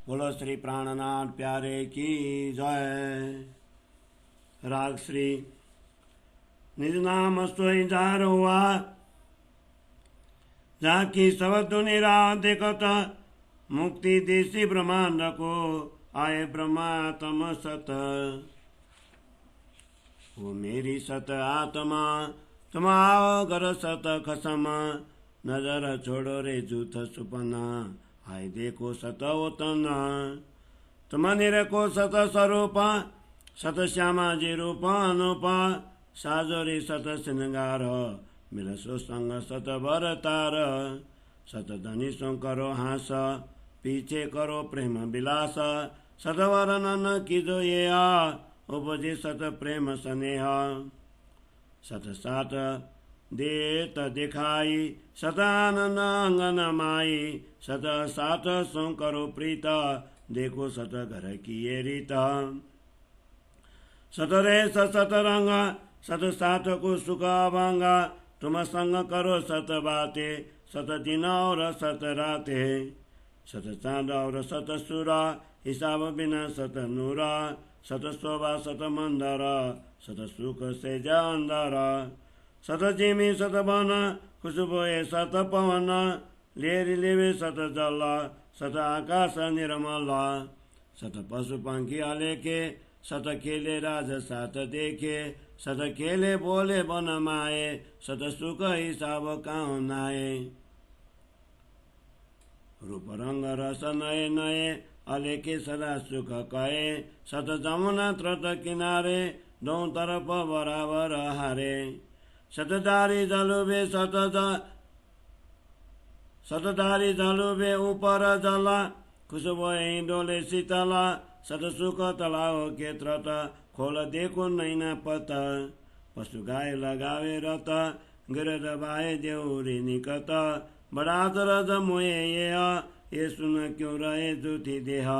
बोलो श्री प्राणनाथ प्यारे की जय। राग श्री निज नाम सोई जार हुआ, जाकी सब दुनिरा देखत, मुक्ति देसी ब्रह्मांड को आए ब्रह्मा तम सत। वो मेरी सत आत्मा तुम आओ घर सत खसम, नजर छोड़ो रे जूथ सुपना, आए देखो सत वतन। तुम निरको सत स्वरूप, सत श्यामा जी रूप अनुप, साजोरी सत श्रृंगार, मिलसो संग सत भरतार। सत धनी सो करो हास, पीछे करो प्रेम विलास, सत वर्णन कीजो ये उपजे सत प्रेम स्नेह। सत सात देत दिखाई, सत आनंद अंगन माई, सत सात सो करो प्रीत, देखो सत घर की ये रीत। सत रेस सत रंग, सत सात को सुख अभंग, तुम संग करो सत बाते, सत दिन और सत राते। सत चांद और सत सूरा, हिसाब बिना सत नूरा, सत शोभा सत मंदर, सत सुख से जा अंदर। सत जिमी सत बन, खुशबू सत पवन, लेरी लेवे सत जल, सत आकाश निर्मल। सत पशु पंखी अलेखे, सत खेले राज सात देखे, सत खेले बोले बन माए, सत सुख हिसाब काहु नाए। रूप रंग रस नए नए, अलेखे सदा सुख कहे, सत जमुना त्रत किनारे, दो तरफ बराबर हारे। सतधारी जलुबे सतधारी जलुबे ऊपर जल, खुशबू डोले शीतला, सत सुख तलाव के त्रत, खोल देखो नैना पत। पशु गाय लगावे रत, गिरद बाए देउरी निकट, बड़ा तरद मोए ये सुन क्यों रहे जूठी देह।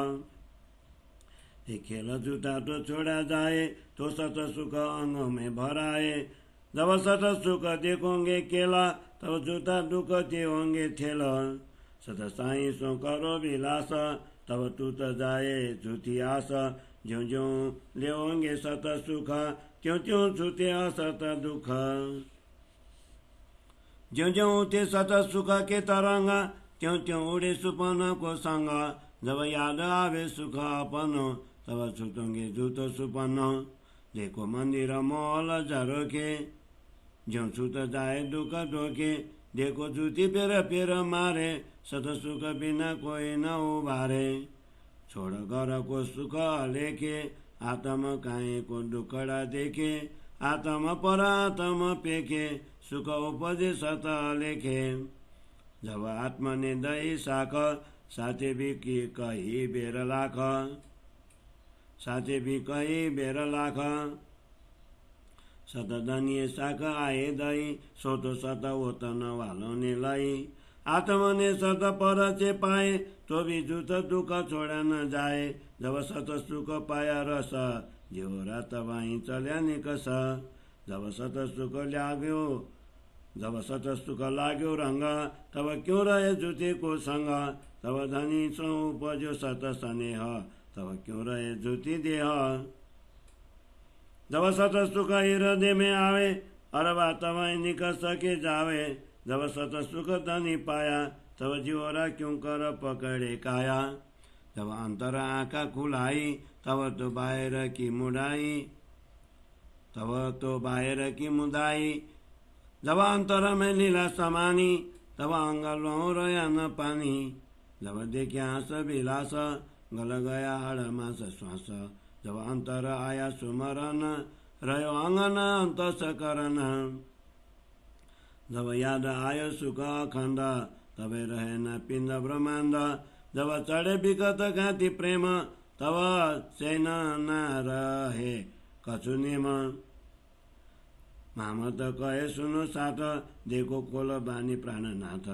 ये खेल जूता तो छोड़ा जाए, तो सत सुख अंग में भराए। जब सत सुख देखोगे केला, तब जूता दुख ते होंगे ठेला। सत साई सो करो विलास, तब टूट जाए झूठी आस। ज्यों ज्यों लेओगे सत सुख, त्यों त्यों छूटे असत दुख। ज्यों ज्यों उठे सत सुख के तरंग, त्यों त्यों उड़े सुपन को संग। जब याद आवे सुख अपन, तब छूटोगे झूठ सुपन। देखो मंदिर मॉल झरोके, ज्यों छूट जाए दुख धोके। देखो झूठी पेर पेर मारे, सत सुख बिना कोई न उबारे। छोड़ घर को सुख लेके, आत्म काहे को दुखड़ा देखे। आत्म पर आत्म पेखे, सुख उपजे सत लेखे। जब आत्मा ने दही साख, साथे भी की कही बेर लाख। साथे भी कही बेर लाख। सत धनिये साख आए दही, सो तो सत वतन वालों ने लाई। आत्मा ने सत पर से पाए, तो भी झूठ दुख छोड़ा न जाए। जब सत सुख पाया रस, जो रात वहीं चल्या निकस। जब सत सुख लाग्यो रंग, तब क्यों रहे झूठे को संग। तब धनी सो उपजो सत स्नेह, तब क्यों रहे झूठी देह। जब सत सुख हृदय में आवे, अरबा तब निकस के जावे। जब सत सुख धनी पाया, तब जिवरा क्यों कर पकड़े काया। जब अंतर आँखा खुलाई, तब तो बाहर की मुदाई। जब अंतर में लीला समानी, तब अंग लौरया न पानी। जब देखे आस विलास, गल गया हड़ मास श्वास। जब अंतर आया सुमरन, रहो अंगन अंत सकरन। जब याद आयो सुख अखंड, तब रहे न पिंड ब्रह्मांड। जब चढ़े विगत घाती प्रेम, तब चैन न रहे कछु नेम। मामत कहे सुनो साथ, देखो खोल बानी प्राणनाथ।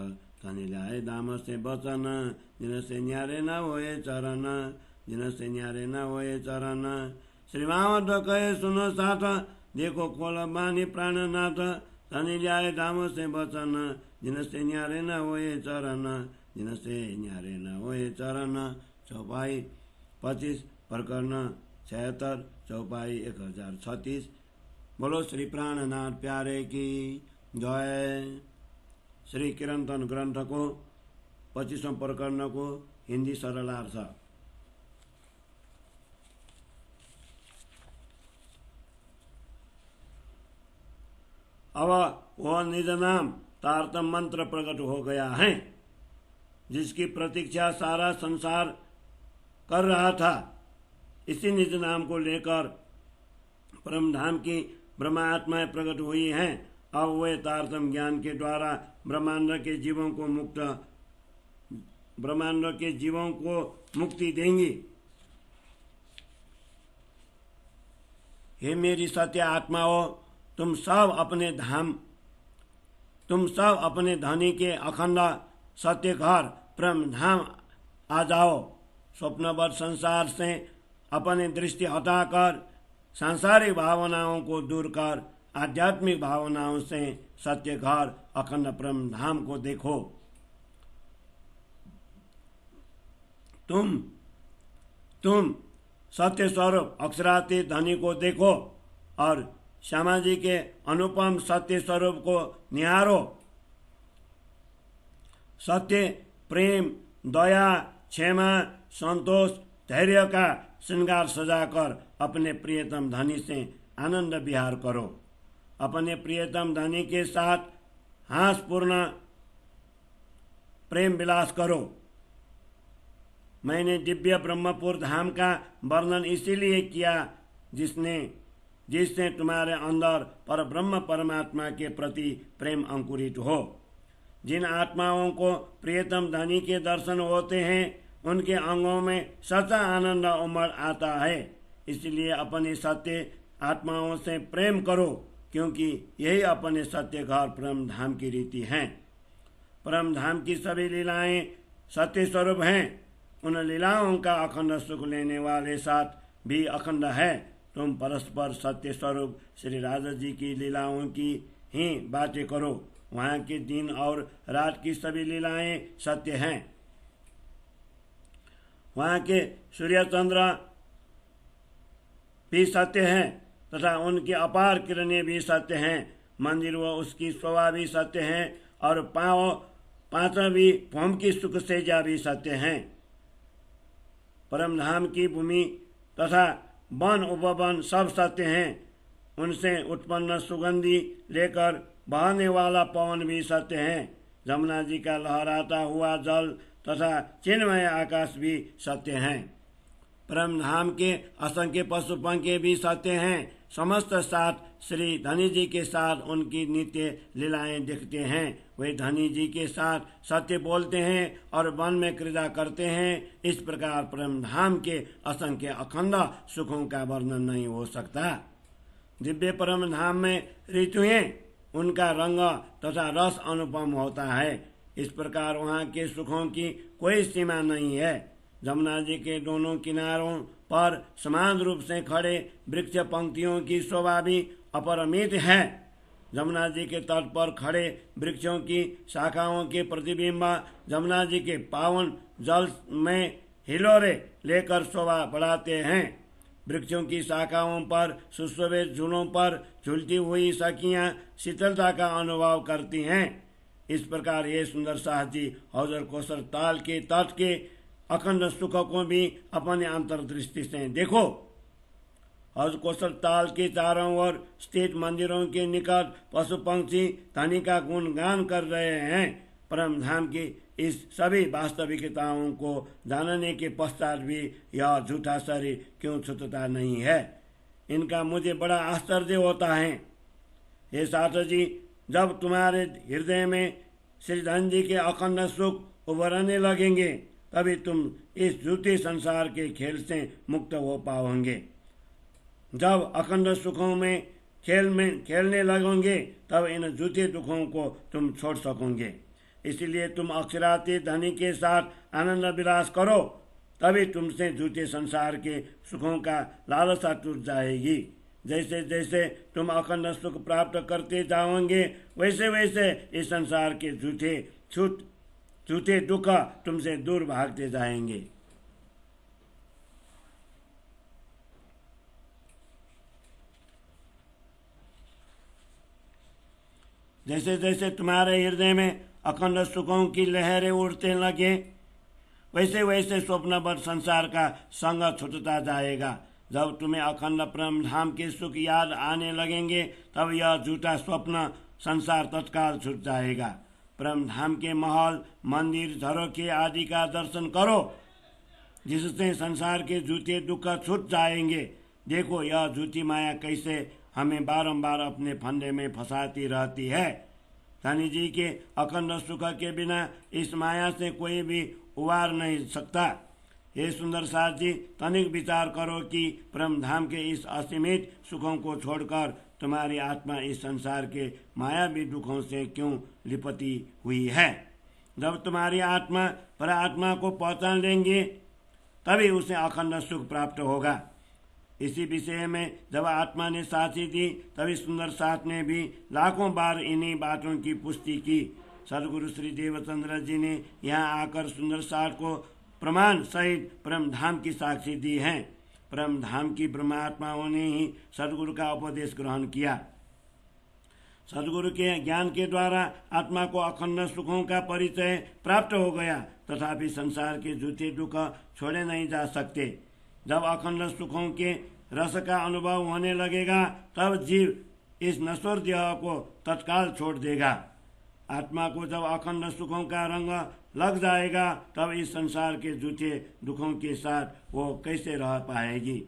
तनि लाए दाम से बचन, जिन से न्यारे न होए चरण। जिन से न्यारे न होए चरण। श्री मामत कहे सुनो साथ, देखो खोल बानी प्राणनाथ। तनि लाए दाम से बचन, जिन से न्यारे न होए चरण। जिन से न्यारे न होए चरण। चौपाई 25, प्रकरण 76, चौपाई 1036। बोलो श्री प्राणनाथ प्यारे की जय। श्री कीर्तन ग्रंथ को 25वें प्रकरण को हिंदी सरलार्थ। अब वह निज नाम तारतम मंत्र प्रकट हो गया है, जिसकी प्रतीक्षा सारा संसार कर रहा था। इसी निज नाम को लेकर परमधाम की ब्रह्मात्माएं प्रकट हुई हैं। अब वे तारतम ज्ञान के द्वारा ब्रह्मांड के जीवों को मुक्ति देंगी। हे मेरी सत्य आत्माओं, तुम सब अपने धनी के अखंड सत्य घर परमधाम आ जाओ। स्वप्नवत संसार से अपनी दृष्टि हटाकर सांसारिक भावनाओं को दूर कर आध्यात्मिक भावनाओं से सत्य घर अखंड परमधाम को देखो। तुम सत्य स्वरूप अक्षरातीत धनी को देखो और श्यामा जी के अनुपम सत्य स्वरूप को निहारो। सत्य, प्रेम, दया, क्षमा, संतोष, धैर्य का श्रृंगार सजाकर अपने प्रियतम धनी से आनंद विहार करो। अपने प्रियतम धनी के साथ हासपूर्ण प्रेम विलास करो। मैंने दिव्य ब्रह्मपुर धाम का वर्णन इसीलिए किया जिससे तुम्हारे अंदर पर ब्रह्म परमात्मा के प्रति प्रेम अंकुरित हो। जिन आत्माओं को प्रियतम धनी के दर्शन होते हैं, उनके अंगों में सच्चा आनंद उमड़ आता है। इसलिए अपनी सत्य आत्माओं से प्रेम करो, क्योंकि यही अपने सत्य घर परम धाम की रीति है। परम धाम की सभी लीलाएं सत्य स्वरूप हैं। उन लीलाओं का अखंड सुख लेने वाले साथ भी अखंड है। तुम परस्पर सत्य स्वरूप श्री राधा जी की लीलाओं की ही बातें करो। वहाँ के दिन और रात की सभी लीलाएं सत्य हैं। वहाँ के सूर्य चंद्र भी सत्य हैं तथा उनकी अपार किरणें भी सत्य हैं। मंदिर व उसकी शोभा भी सत्य हैं और पांचवी भूमि की सुख सेजा भी सत्य हैं। परमधाम की भूमि तथा वन उपवन सब सत्य हैं। उनसे उत्पन्न सुगंधी लेकर बहने वाला पवन भी सत्य है। जमुना जी का लहराता हुआ जल तथा चिन्मय आकाश भी सत्य हैं। परमधाम के असंख्य पशु पंखे भी सत्य हैं। समस्त साथ श्री धनी जी के साथ उनकी नित्य लीलाएं देखते हैं। वे धनी जी के साथ सत्य बोलते हैं और वन में क्रीड़ा करते हैं। इस प्रकार परमधाम के असंख्य अखंड सुखों का वर्णन नहीं हो सकता। दिव्य परमधाम में ऋतुएं, उनका रंग तथा रस अनुपम होता है। इस प्रकार वहाँ के सुखों की कोई सीमा नहीं है। जमुना जी के दोनों किनारों पर समान रूप से खड़े वृक्ष पंक्तियों की शोभा भी अपरिमित है। जमुना जी के तट पर खड़े वृक्षों की शाखाओं के प्रतिबिंब जमुना जी के पावन जल में हिलोरे लेकर शोभा बढ़ाते हैं। वृक्षों की शाखाओं पर सुशोभित झूलों पर झूलती हुई सखियां शीतलता का अनुभव करती हैं। इस प्रकार ये सुंदर साहसी हौजर कोसर ताल के तट के अखंड सुख को भी अपने अंतर्दृष्टि से देखो। हौज कोसर ताल के चारों ओर स्थित मंदिरों के निकट पशु पंक्षी धनी का गुणगान कर रहे हैं। परमधाम की इस सभी वास्तविकताओं को जानने के पश्चात भी यह झूठा शरीर क्यों छूटता नहीं है, इनका मुझे बड़ा आश्चर्य होता है। हे साथ जी, जब तुम्हारे हृदय में श्री धन जी के अखंड सुख उभरने लगेंगे, तभी तुम इस झूठे संसार के खेल से मुक्त हो पाओगे। जब अखंड सुखों में खेलने लगोगे, तब इन झूठे दुखों को तुम छोड़ सकोगे। इसलिए तुम अक्षरातीत धनी के साथ आनंद विलास करो, तभी तुमसे झूठे संसार के सुखों का लालसा टूट जाएगी। जैसे जैसे तुम अखंड सुख प्राप्त करते जाओगे, वैसे वैसे इस संसार के झूठे दुख तुमसे दूर भागते जाएंगे। जैसे जैसे तुम्हारे हृदय में अखंड सुखों की लहरें उड़ते लगे, वैसे वैसे स्वप्नबद्ध संसार का संग छूटता जाएगा। जब तुम्हें अखंड परम धाम के सुख याद आने लगेंगे, तब यह झूठा स्वप्न संसार तत्काल छूट जाएगा। परम धाम के महल, मंदिर, झरोखे आदि का दर्शन करो, जिससे संसार के झूठे दुख छूट जाएंगे। देखो यह झूठी माया कैसे हमें बारंबार अपने फंदे में फंसाती रहती है। धनी जी के अखंड सुख के बिना इस माया से कोई भी उबार नहीं सकता। हे सुंदर साथ जी, तनिक विचार करो कि परम धाम के इस असीमित सुखों को छोड़कर तुम्हारी आत्मा इस संसार के मायावी दुखों से क्यों लिपटी हुई है। जब तुम्हारी आत्मा परात्मा को पहचान लेंगे, तभी उसे अखंड सुख प्राप्त होगा। इसी विषय में जब आत्मा ने साक्षी दी, तभी सुंदर साथ ने भी लाखों बार इन्हीं बातों की पुष्टि की। सदगुरु श्री देवचंद्र जी ने यहाँ आकर सुंदर साथ को प्रमाण सहित परम धाम की साक्षी दी है। परम धाम की ब्रह्मात्माओं ने ही सदगुरु का उपदेश ग्रहण किया। सदगुरु के ज्ञान के द्वारा आत्मा को अखंड सुखों का परिचय प्राप्त हो गया, तथापि संसार के झूठे दुख छोड़े नहीं जा सकते। जब अखंड सुखों के रस का अनुभव होने लगेगा, तब जीव इस नश्वर देह को तत्काल छोड़ देगा। आत्मा को जब अखंड सुखों का रंग लग जाएगा, तब इस संसार के झूठे दुखों के साथ वो कैसे रह पाएगी।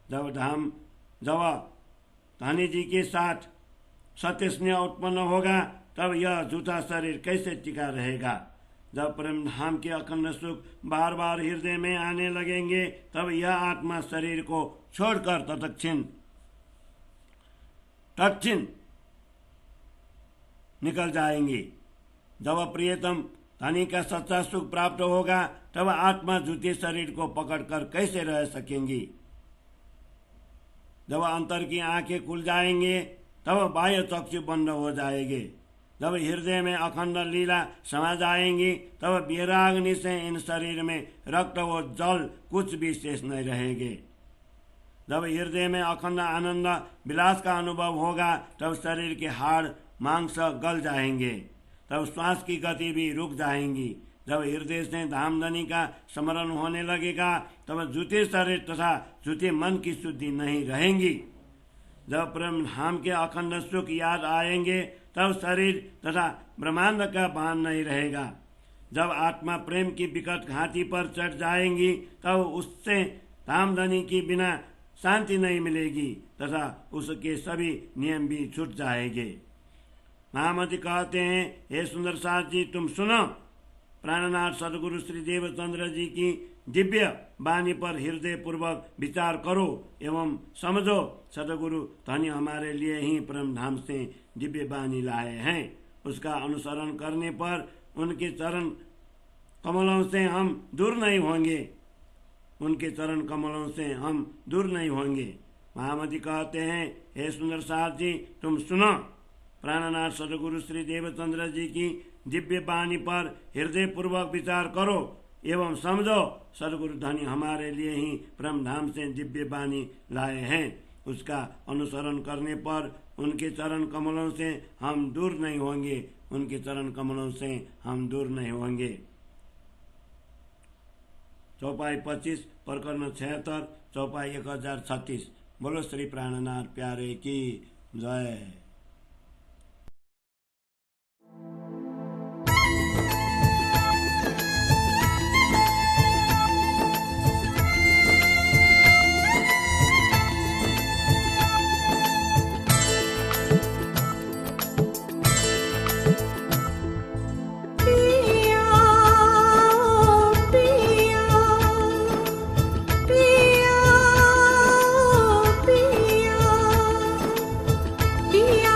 जब धनी जी के साथ सत्य स्नेह उत्पन्न होगा, तब यह झूठा शरीर कैसे टिका रहेगा। जब परम धाम के अखंड सुख बार बार हृदय में आने लगेंगे, तब यह आत्मा शरीर को छोड़कर तत्क्षण निकल जाएंगी। जब प्रियतम धनी का सच्चा सुख प्राप्त होगा, तब आत्मा झूठे शरीर को पकड़कर कैसे रह सकेंगी। जब अंतर की आंखें खुल जाएंगे, तब बाह्य चक्षु बंद हो जाएंगे। जब हृदय में अखंड लीला समा जाएंगी, तब विराग्नि से इन शरीर में रक्त व जल कुछ भी शेष नहीं रहेंगे। जब हृदय में अखंड आनंद विलास का अनुभव होगा, तब शरीर के हाड़ मांस गल जाएंगे, तब श्वास की गति भी रुक जाएंगी। जब हृदय से धामधनी का स्मरण होने लगेगा, तब झूठे शरीर तथा झूठे मन की शुद्धि नहीं रहेंगी। जब परम धाम के अखंड सुख याद आएंगे, तब शरीर तथा ब्रह्मांड का भान नहीं रहेगा। जब आत्मा प्रेम की विकट घाटी पर चढ़ जाएंगी, तब उससे धामधनी की बिना शांति नहीं मिलेगी तथा उसके सभी नियम भी छूट जाएंगे। महामती कहते हैं, हे सुंदर साथ जी, तुम सुनो। प्राणनाथ सदगुरु श्री देवचंद्र जी की दिव्य वाणी पर हृदय पूर्वक विचार करो एवं समझो। सदगुरु धनी हमारे लिए ही परम धाम से दिव्य वाणी लाए हैं। उसका अनुसरण करने पर उनके चरण कमलों से हम दूर नहीं होंगे। उनके चरण कमलों से हम दूर नहीं होंगे। महामती कहते हैं, हे सुंदर साथ जी, तुम सुनो। प्राणनाथ सदगुरु श्री देवचंद्र जी की दिव्य वाणी पर हृदय पूर्वक विचार करो एवं समझो। सदगुरु धनी हमारे लिए ही परम धाम से दिव्य वाणी लाए हैं। उसका अनुसरण करने पर उनके चरण कमलों से हम दूर नहीं होंगे। उनके चरण कमलों से हम दूर नहीं होंगे। चौपाई 25 प्रकरण 76 चौपाई 1036। बोलो श्री प्राणनाथ प्यारे की जय। पिया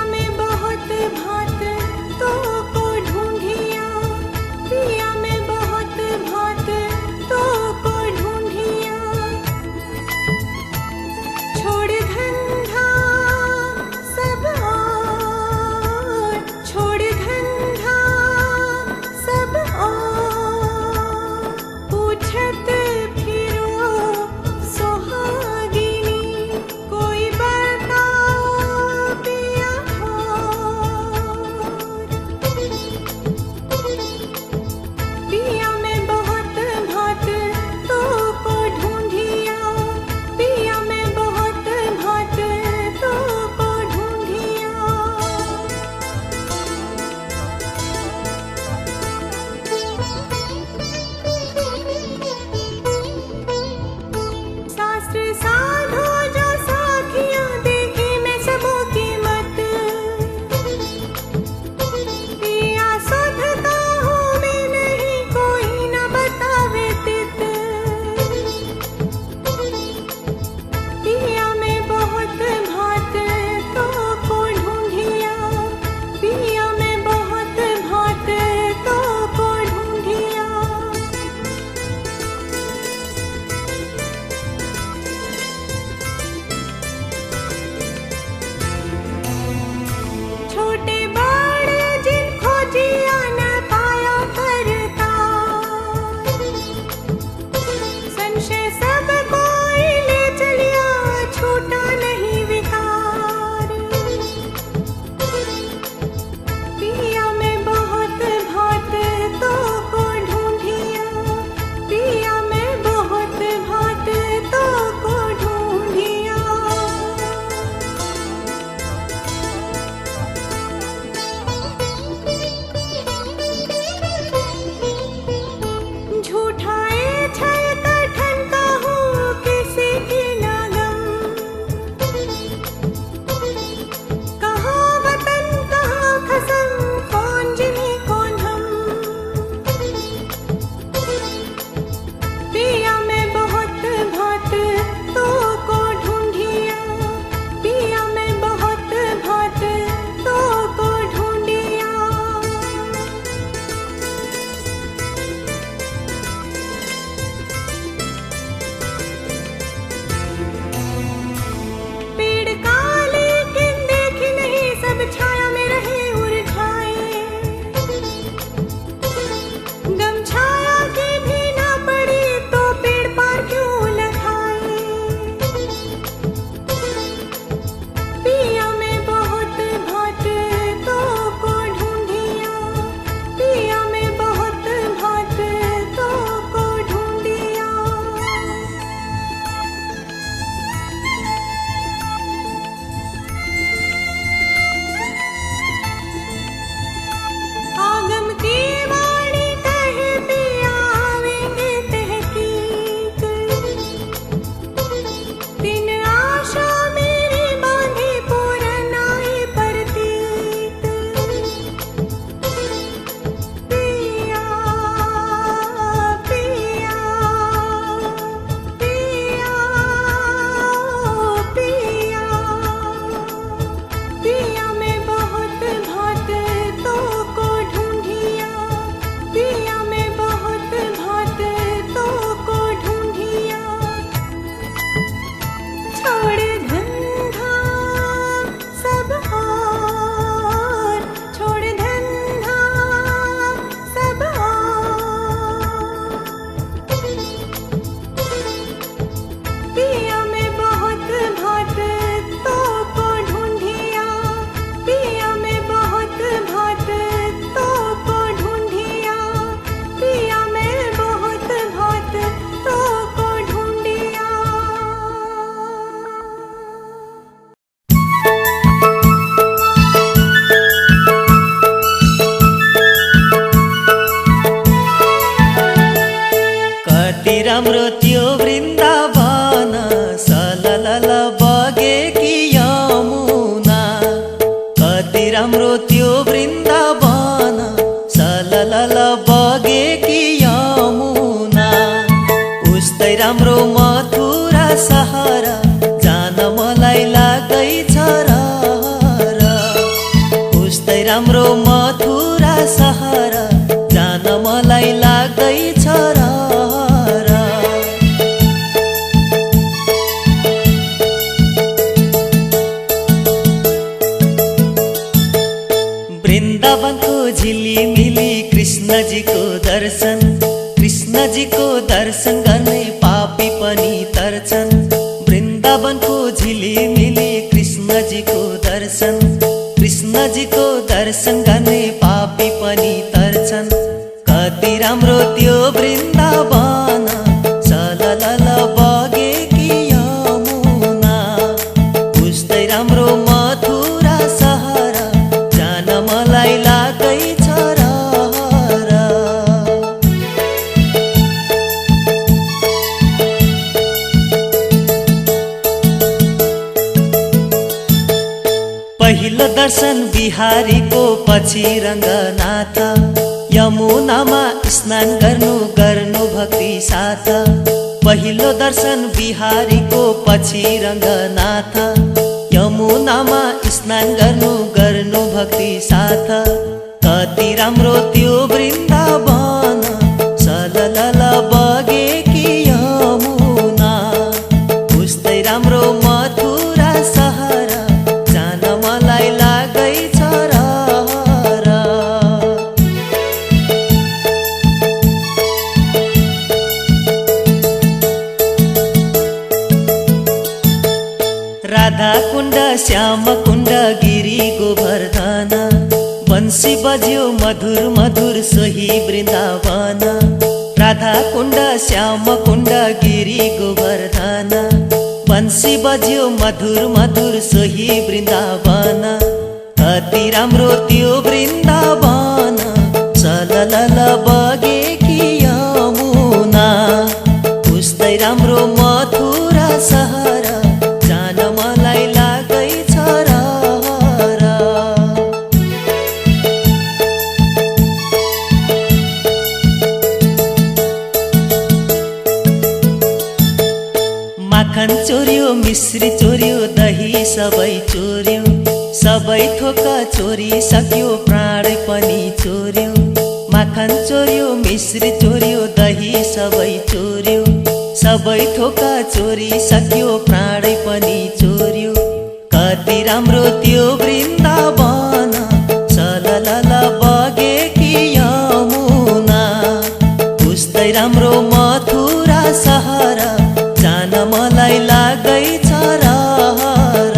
मथुरा सहर जान मलाई लाग्दैछ रहर। उस्तै राम्रो मथुरा सहर जान मलाई लाग्दैछ रहर। वृन्दावनको झिलिमिली कृष्णजीको दर्शन, कृष्णजीको दर्शन गर्ने पापी पनि तर्छन्। वृन्दावनको झिलिमिली कृष्णजीको दर्शन, कृष्णजीको दर्शन गर्ने पापी पनि तर्छन्। कति राम्रो त्यो वृन्दावन सललल बगेकी यमुना। उस्तै राम्रो मथुरा सहर जान मलाई लाग्दैछ रहर। पहिलो दर्शन बिहारीको पछि रङ्गनाथ, यमुनामा स्नान गर्नु भक्ति साथ। पहिलो दर्शन बिहारीको पछि रङ्गनाथ, यमुनामा स्नान गर्नु भक्ति साथ। कति राम्रो त्यो वृन्दावन सललल बगेकी यमुना। उस्तै राम्रो मथुरा सहर जान मलाई लाग्दैछ रहर। राधा कुण्ड श्याम कुण्ड गिरी गोवर्धन, बंसी बज्यो मधुर मधुर सोही वृन्दावन। राधा कुण्ड श्याम कुण्ड गिरी गोवर्धन, बंसी बज्यो मधुर मधुर सोही वृन्दावन। कति राम्रो त्यो वृन्दावन सललल बगेकी यमुना। उस्तै राम्रो मथुरा सहर जान मलाई लाग्दैछ रहर। माखन चोर्यो मिश्री चोर्यो दही सबै चोर्यो, सबै थोक चोरी सक्यो प्राण पनि चोर्यो। माखन चोर्यो मिश्री चोर्यो दही सबै चोर्यो, सबै थोक चोरी सक्यो प्राण पनि चोर्यो। कति राम्रो त्यो वृन्दावन सललल बगेकी यमुना। उस्तै राम्रो मथुरा सहर जान मलाई लाग्दैछ रहर।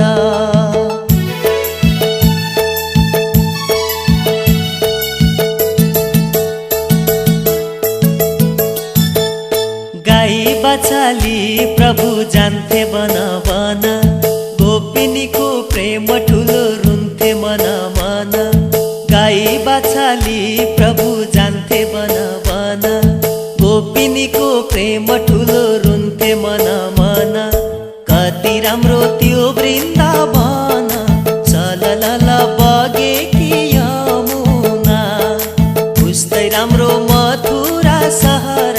गाई बछाली प्रभु जान्थे वन वन, गोपिनीको प्रेम ठुलो रुन्थे मन मन। गाई बछाली प्रभु जान्थे वन वन, गोपिनीको प्रेम ठुलो रुन्थे मन मन। कति राम्रो त्यो वृन्दावन सललल बगेकी यमुना। उस्तै राम्रो मथुरा सहर